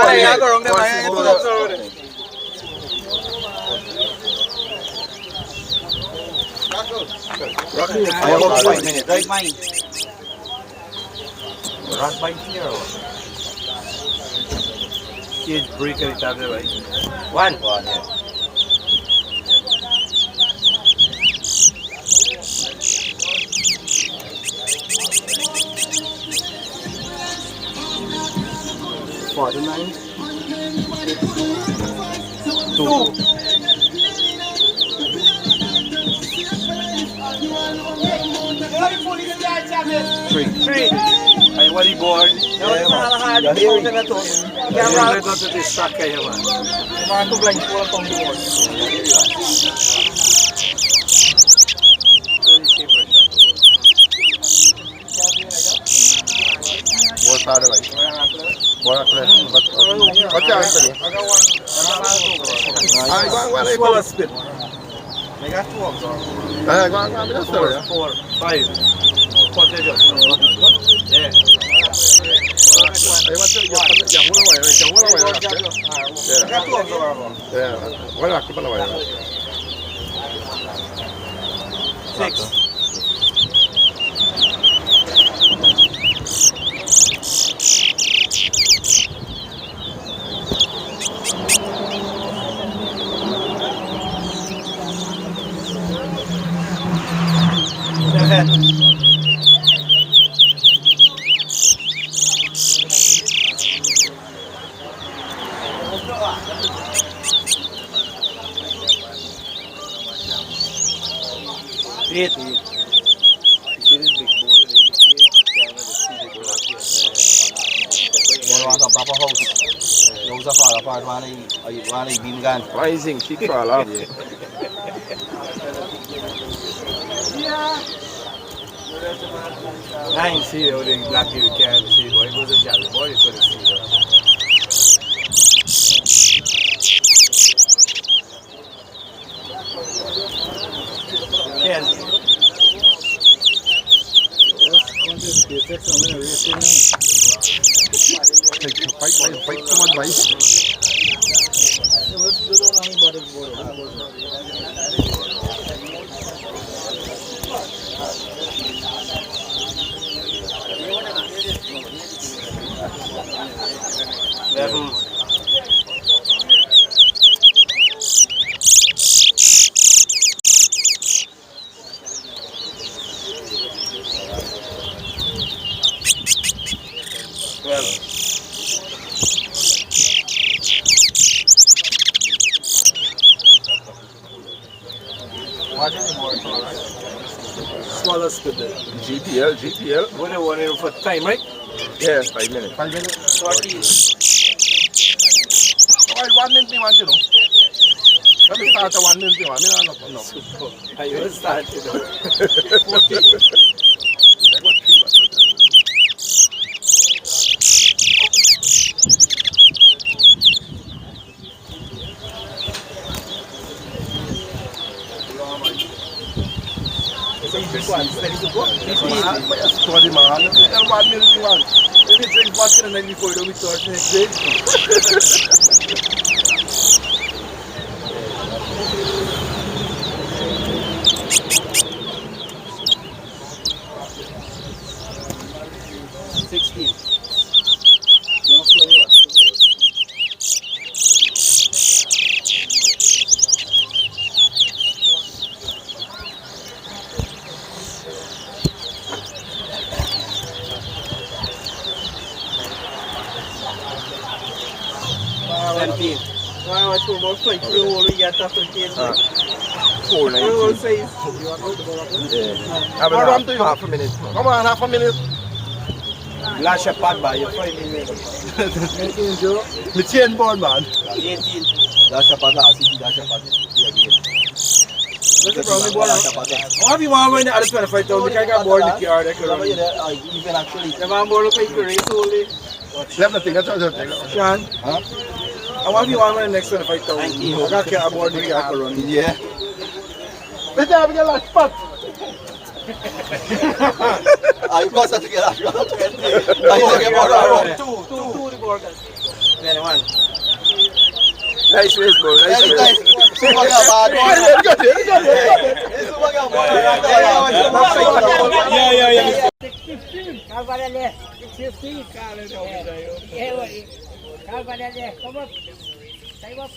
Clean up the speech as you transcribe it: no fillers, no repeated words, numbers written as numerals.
I go wrong there, man. Put up already. I have about 5 minutes. Right, mine. Rat bite here or? Cage breaker it up there, right? One, yeah. Three. I want the board. Yeah, man. You're hearing that too. Camera. Let's go to this sack here, man. Come on, to blind pull up on the board. What part of it? What chance? I go on, spin. I got 2 of them. go on, 4, 5. Potatoes. Yeah. Six. Eight. You see this big bowl of You want a proper house. You use a fall apart one beam gun. Rising, she fall off. I ain't see how the black people can't see, but it was a jolly boy, you couldn't see that. Yes. Fight someone by. What is the board for, right? Smaller spin there. GPL. What do you want to for time, right? Yeah, 5 minutes. 5 minutes? 40. Oh, 1 minute, want you know. Let me start at 1 minute, no. I will start, 40. Drink vodka and then before you don't start next day. Around to you half a minute. Come on, half a minute. Lash a pad by your 5 minutes. Me chain board, man. 18. Dash a pad, dash a pad. Look at the board. How do you want to win the other 25,000? Because I got board in the car. Even actually. The man board will pay for race only. Let me think. That's what I'm Sean? Huh? I want you to win the next 25,000. I got to board in the car run. Yeah. Let's have a last spot. I got to get a shot. I get a two the board. 21. Nice baseball, nice Very baseball. nice. Super girl, bad boy. Super girl, boy. Yeah. 15. Cavalele. 15. Cavalele. Come up. Time up.